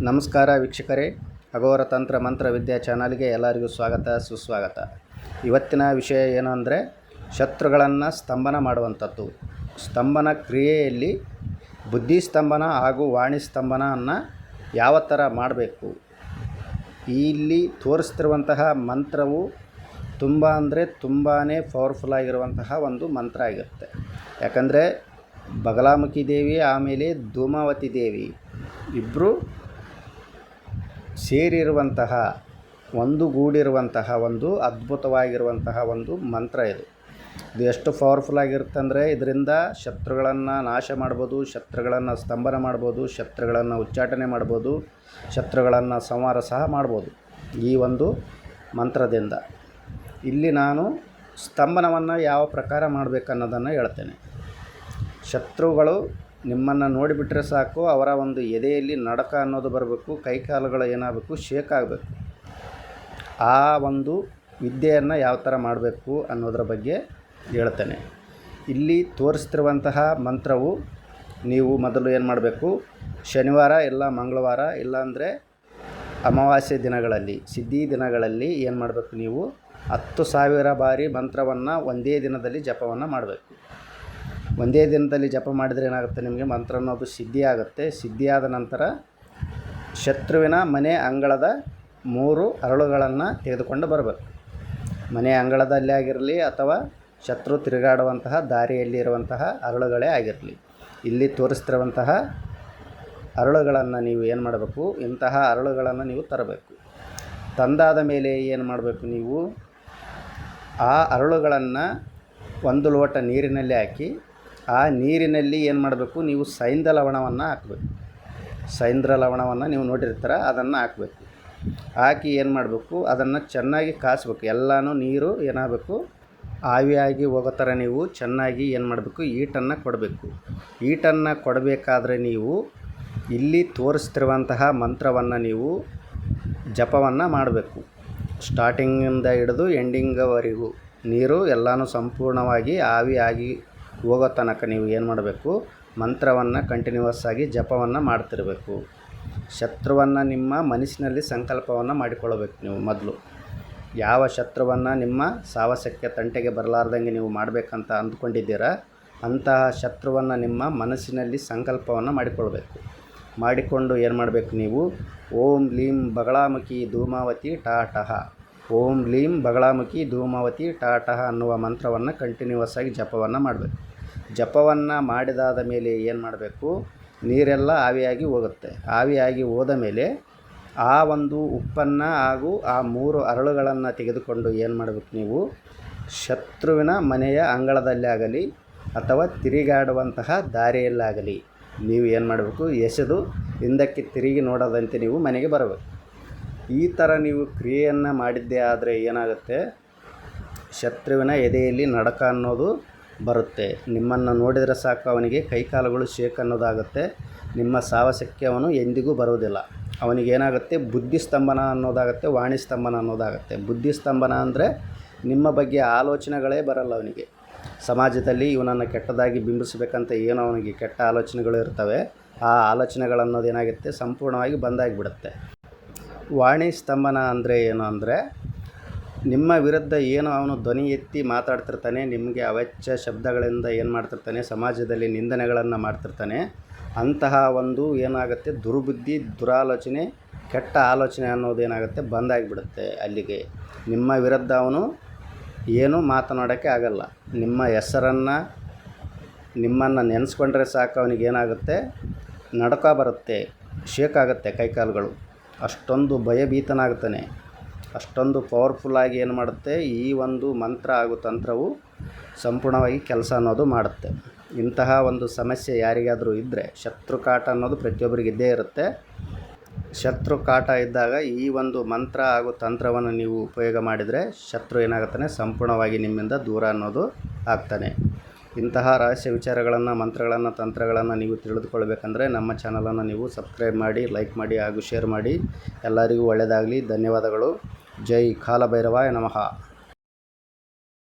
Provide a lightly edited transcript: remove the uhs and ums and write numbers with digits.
ನಮಸ್ಕಾರ ವೀಕ್ಷಕರೇ, ಅಘೋರ ತಂತ್ರ ಮಂತ್ರ ವಿದ್ಯಾ ಚಾನಲ್ಗೆ ಎಲ್ಲರಿಗೂ ಸ್ವಾಗತ ಸುಸ್ವಾಗತ. ಇವತ್ತಿನ ವಿಷಯ ಏನು ಅಂದರೆ ಶತ್ರುಗಳನ್ನು ಸ್ತಂಭನ ಮಾಡುವಂಥದ್ದು. ಸ್ತಂಭನ ಕ್ರಿಯೆಯಲ್ಲಿ ಬುದ್ಧಿ ಸ್ತಂಭನ ಹಾಗೂ ವಾಣಿ ಸ್ತಂಭನವನ್ನು ಯಾವ ಥರ ಮಾಡಬೇಕು. ಇಲ್ಲಿ ತೋರಿಸ್ತಿರುವಂತಹ ಮಂತ್ರವು ತುಂಬಾ ಪವರ್ಫುಲ್ ಆಗಿರುವಂತಹ ಒಂದು ಮಂತ್ರ ಆಗಿರುತ್ತೆ. ಯಾಕಂದರೆ ಬಗಲಾಮುಖಿ ದೇವಿ ಆಮೇಲೆ ಧೂಮಾವತಿ ದೇವಿ ಇಬ್ಬರು ಸೇರಿರುವಂತಹ ಒಂದುಗೂಡಿರುವಂತಹ ಒಂದು ಅದ್ಭುತವಾಗಿರುವಂತಹ ಒಂದು ಮಂತ್ರ ಇದು ಎಷ್ಟು ಪವರ್ಫುಲ್ ಆಗಿರುತ್ತೆ ಅಂದರೆ ಇದರಿಂದ ಶತ್ರುಗಳನ್ನು ನಾಶ ಮಾಡ್ಬೋದು, ಶತ್ರುಗಳನ್ನು ಸ್ತಂಭನ ಮಾಡ್ಬೋದು, ಶತ್ರುಗಳನ್ನು ಉಚ್ಚಾಟನೆ ಮಾಡ್ಬೋದು, ಶತ್ರುಗಳನ್ನು ಸಂಹಾರ ಸಹ ಮಾಡ್ಬೋದು ಈ ಒಂದು ಮಂತ್ರದಿಂದ. ಇಲ್ಲಿ ನಾನು ಸ್ತಂಭನವನ್ನು ಯಾವ ಪ್ರಕಾರ ಮಾಡಬೇಕನ್ನೋದನ್ನು ಹೇಳ್ತೇನೆ. ಶತ್ರುಗಳು ನಿಮ್ಮನ್ನು ನೋಡಿಬಿಟ್ರೆ ಸಾಕು, ಅವರ ಒಂದು ಎದೆಯಲ್ಲಿ ನಡಕ ಅನ್ನೋದು ಬರಬೇಕು, ಕೈಕಾಲುಗಳು ಏನಾಗಬೇಕು, ಶೇಕ್ ಆಗಬೇಕು. ಆ ಒಂದು ವಿದ್ಯೆಯನ್ನು ಯಾವ ಥರ ಮಾಡಬೇಕು ಅನ್ನೋದರ ಬಗ್ಗೆ ಹೇಳ್ತೇನೆ. ಇಲ್ಲಿ ತೋರಿಸ್ತಿರುವಂತಹ ಮಂತ್ರವು ನೀವು ಮೊದಲು ಏನು ಮಾಡಬೇಕು, ಶನಿವಾರ ಇಲ್ಲ ಮಂಗಳವಾರ ಇಲ್ಲಾಂದರೆ ಅಮಾವಾಸ್ಯೆ ದಿನಗಳಲ್ಲಿ, ಸಿದ್ಧಿ ದಿನಗಳಲ್ಲಿ ಏನು ಮಾಡಬೇಕು, ನೀವು 10,000 ಬಾರಿ ಮಂತ್ರವನ್ನು ಒಂದೇ ದಿನದಲ್ಲಿ ಜಪವನ್ನು ಮಾಡಬೇಕು. ಒಂದೇ ದಿನದಲ್ಲಿ ಜಪ ಮಾಡಿದರೆ ಏನಾಗುತ್ತೆ, ನಿಮಗೆ ಮಂತ್ರ ಅನ್ನೋದು ಸಿದ್ಧಿ ಆಗುತ್ತೆ. ಸಿದ್ಧಿಯಾದ ನಂತರ ಶತ್ರುವಿನ ಮನೆ ಅಂಗಳದ 3 ಅರಳುಗಳನ್ನು ತೆಗೆದುಕೊಂಡು ಬರಬೇಕು. ಮನೆ ಅಂಗಳದಲ್ಲೇ ಆಗಿರಲಿ ಅಥವಾ ಶತ್ರು ತಿರುಗಾಡುವಂತಹ ದಾರಿಯಲ್ಲಿ ಇರುವಂತಹ ಅರಳುಗಳೇ ಆಗಿರಲಿ, ಇಲ್ಲಿ ತೋರಿಸ್ತಿರುವಂತಹ ಅರಳುಗಳನ್ನು ನೀವು ಏನು ಮಾಡಬೇಕು, ಇಂತಹ ಅರಳುಗಳನ್ನು ನೀವು ತರಬೇಕು. ತಂದಾದ ಮೇಲೆ ಏನು ಮಾಡಬೇಕು, ನೀವು ಆ ಅರಳುಗಳನ್ನು 1 ಲೋಟ ನೀರಿನಲ್ಲಿ ಹಾಕಿ, ಆ ನೀರಿನಲ್ಲಿ ಏನು ಮಾಡಬೇಕು, ನೀವು ಸೈಂಧ ಲವಣವನ್ನು ಹಾಕಬೇಕು. ಸೈಂದ್ರ ಲವಣವನ್ನು ನೀವು ನೋಡಿರ್ತೀರ, ಅದನ್ನು ಹಾಕಬೇಕು. ಹಾಕಿ ಏನು ಮಾಡಬೇಕು, ಅದನ್ನು ಚೆನ್ನಾಗಿ ಕಾಸಬೇಕು. ಎಲ್ಲನೂ ನೀರು ಏನಾಗಬೇಕು, ಆವಿಯಾಗಿ ಹೋಗೋ ಥರ ನೀವು ಚೆನ್ನಾಗಿ ಏನು ಮಾಡಬೇಕು, ಈಟನ್ನು ಕೊಡಬೇಕು. ಈಟನ್ನು ಕೊಡಬೇಕಾದ್ರೆ ನೀವು ಇಲ್ಲಿ ತೋರಿಸ್ತಿರುವಂತಹ ಮಂತ್ರವನ್ನು ನೀವು ಜಪವನ್ನು ಮಾಡಬೇಕು. ಸ್ಟಾರ್ಟಿಂಗಿಂದ ಹಿಡಿದು ಎಂಡಿಂಗ್ವರೆಗೂ ನೀರು ಎಲ್ಲನೂ ಸಂಪೂರ್ಣವಾಗಿ ಆವಿಯಾಗಿ ಹೋಗೋ ತನಕ ನೀವು ಏನು ಮಾಡಬೇಕು, ಮಂತ್ರವನ್ನು ಕಂಟಿನ್ಯೂಸ್ ಆಗಿ ಜಪವನ್ನು ಮಾಡ್ತಿರಬೇಕು. ಶತ್ರುವನ್ನು ನಿಮ್ಮ ಮನಸ್ಸಿನಲ್ಲಿ ಸಂಕಲ್ಪವನ್ನು ಮಾಡಿಕೊಳ್ಳಬೇಕು. ನೀವು ಮೊದಲು ಯಾವ ಶತ್ರುವನ್ನು ನಿಮ್ಮ ಸಾವಸಕ್ಕೆ ತಂಟೆಗೆ ಬರಲಾರ್ದಂಗೆ ನೀವು ಮಾಡಬೇಕಂತ ಅಂದ್ಕೊಂಡಿದ್ದೀರಾ, ಅಂತಹ ಶತ್ರುವನ್ನು ನಿಮ್ಮ ಮನಸ್ಸಿನಲ್ಲಿ ಸಂಕಲ್ಪವನ್ನು ಮಾಡಿಕೊಳ್ಬೇಕು. ಮಾಡಿಕೊಂಡು ಏನು ಮಾಡಬೇಕು, ನೀವು ಓಂ ಲೀಂ ಬಗಳಾಮುಖಿ ಧೂಮಾವತಿ ಟಾಟಹ, ಓಂ ಲೀಂ ಬಗಳಾಮುಖಿ ಧೂಮಾವತಿ ಟಾಟಹ ಅನ್ನುವ ಮಂತ್ರವನ್ನು ಕಂಟಿನ್ಯೂಸ್ ಆಗಿ ಜಪವನ್ನು ಮಾಡಬೇಕು. ಜಪವನ್ನು ಮಾಡಿದಾದ ಮೇಲೆ ಏನು ಮಾಡಬೇಕು, ನೀರೆಲ್ಲ ಆವಿಯಾಗಿ ಹೋಗುತ್ತೆ. ಆವಿಯಾಗಿ ಹೋದ ಮೇಲೆ ಆ ಒಂದು ಉಪ್ಪನ್ನು ಹಾಗೂ ಆ 3 ಅರಳುಗಳನ್ನು ತೆಗೆದುಕೊಂಡು ಏನು ಮಾಡಬೇಕು, ನೀವು ಶತ್ರುವಿನ ಮನೆಯ ಅಂಗಳದಲ್ಲೇ ಆಗಲಿ ಅಥವಾ ತಿರುಗಾಡುವಂತಹ ದಾರಿಯಲ್ಲಾಗಲಿ ನೀವು ಏನು ಮಾಡಬೇಕು, ಎಸೆದು ಹಿಂದಕ್ಕೆ ತಿರುಗಿ ನೋಡದಂತೆ ನೀವು ಮನೆಗೆ ಬರಬೇಕು. ಈ ಥರ ನೀವು ಕ್ರಿಯೆಯನ್ನು ಮಾಡಿದ್ದೇ ಆದರೆ ಏನಾಗುತ್ತೆ, ಶತ್ರುವಿನ ಎದೆಯಲ್ಲಿ ನಡಕ ಅನ್ನೋದು ಬರುತ್ತೆ. ನಿಮ್ಮನ್ನು ನೋಡಿದರೆ ಸಾಕು ಅವನಿಗೆ ಕೈಕಾಲುಗಳು ಶೇಕ್ ಅನ್ನೋದಾಗುತ್ತೆ. ನಿಮ್ಮ ಸಾವಸಕ್ಕೆ ಅವನು ಎಂದಿಗೂ ಬರುವುದಿಲ್ಲ. ಅವನಿಗೇನಾಗುತ್ತೆ, ಬುದ್ಧಿ ಸ್ತಂಭನ ಅನ್ನೋದಾಗುತ್ತೆ, ವಾಣಿ ಸ್ತಂಭನ ಅನ್ನೋದಾಗುತ್ತೆ. ಬುದ್ಧಿ ಸ್ತಂಭನ ಅಂದರೆ ನಿಮ್ಮ ಬಗ್ಗೆ ಆಲೋಚನೆಗಳೇ ಬರಲ್ಲ ಅವನಿಗೆ. ಸಮಾಜದಲ್ಲಿ ಇವನನ್ನು ಕೆಟ್ಟದಾಗಿ ಬಿಂಬಿಸಬೇಕಂತ ಏನೋ ಅವನಿಗೆ ಕೆಟ್ಟ ಆಲೋಚನೆಗಳು ಇರ್ತವೆ. ಆ ಆಲೋಚನೆಗಳನ್ನೋದೇನಾಗುತ್ತೆ, ಸಂಪೂರ್ಣವಾಗಿ ಬಂದಾಗಿಬಿಡುತ್ತೆ. ವಾಣಿ ಸ್ತಂಭನ ಅಂದರೆ ಏನು ಅಂದರೆ, ನಿಮ್ಮ ವಿರುದ್ಧ ಏನು ಅವನು ಧ್ವನಿ ಎತ್ತಿ ಮಾತಾಡ್ತಿರ್ತಾನೆ, ನಿಮಗೆ ಅವಾಚ್ಯ ಶಬ್ದಗಳಿಂದ ಏನು ಮಾಡ್ತಿರ್ತಾನೆ, ಸಮಾಜದಲ್ಲಿ ನಿಂದನೆಗಳನ್ನು ಮಾಡ್ತಿರ್ತಾನೆ, ಅಂತಹ ಒಂದು ಏನಾಗುತ್ತೆ, ದುರ್ಬುದ್ಧಿ, ದುರಾಲೋಚನೆ, ಕೆಟ್ಟ ಆಲೋಚನೆ ಅನ್ನೋದೇನಾಗುತ್ತೆ ಬಂದಾಗಿಬಿಡುತ್ತೆ. ಅಲ್ಲಿಗೆ ನಿಮ್ಮ ವಿರುದ್ಧ ಅವನು ಏನೂ ಮಾತನಾಡೋಕ್ಕೆ ಆಗಲ್ಲ. ನಿಮ್ಮ ಹೆಸರನ್ನು, ನಿಮ್ಮನ್ನು ನೆನೆಸ್ಕೊಂಡ್ರೆ ಸಾಕು ಅವನಿಗೇನಾಗುತ್ತೆ, ನಡಕ ಬರುತ್ತೆ, ಶೇಕ್ ಆಗುತ್ತೆ ಕೈಕಾಲುಗಳು. ಅಷ್ಟೊಂದು ಭಯಭೀತನಾಗ್ತಾನೆ. ಅಷ್ಟೊಂದು ಪವರ್ಫುಲ್ಲಾಗಿ ಏನು ಮಾಡುತ್ತೆ, ಈ ಒಂದು ಮಂತ್ರ ಹಾಗೂ ತಂತ್ರವು ಸಂಪೂರ್ಣವಾಗಿ ಕೆಲಸ ಅನ್ನೋದು ಮಾಡುತ್ತೆ. ಇಂತಹ ಒಂದು ಸಮಸ್ಯೆ ಯಾರಿಗಾದರೂ ಇದ್ದರೆ, ಶತ್ರು ಕಾಟ ಅನ್ನೋದು ಪ್ರತಿಯೊಬ್ಬರಿಗೆ ಇದ್ದೇ ಇರುತ್ತೆ. ಶತ್ರು ಕಾಟ ಇದ್ದಾಗ ಈ ಒಂದು ಮಂತ್ರ ಹಾಗೂ ತಂತ್ರವನ್ನು ನೀವು ಉಪಯೋಗ ಮಾಡಿದರೆ ಶತ್ರು ಏನಾಗುತ್ತಾನೆ, ಸಂಪೂರ್ಣವಾಗಿ ನಿಮ್ಮಿಂದ ದೂರ ಅನ್ನೋದು ಆಗ್ತಾನೆ. ಇಂತಹ ರಹಸ್ಯ ವಿಚಾರಗಳನ್ನು, ಮಂತ್ರಗಳನ್ನು, ತಂತ್ರಗಳನ್ನು ನೀವು ತಿಳಿದುಕೊಳ್ಬೇಕಂದ್ರೆ ನಮ್ಮ ಚಾನಲನ್ನು ನೀವು ಸಬ್ಸ್ಕ್ರೈಬ್ ಮಾಡಿ, ಲೈಕ್ ಮಾಡಿ ಹಾಗೂ ಶೇರ್ ಮಾಡಿ. ಎಲ್ಲರಿಗೂ ಒಳ್ಳೆಯದಾಗಲಿ. ಧನ್ಯವಾದಗಳು. ಜೈ ಕಾಲಭೈರವಾಯ ನಮಃ.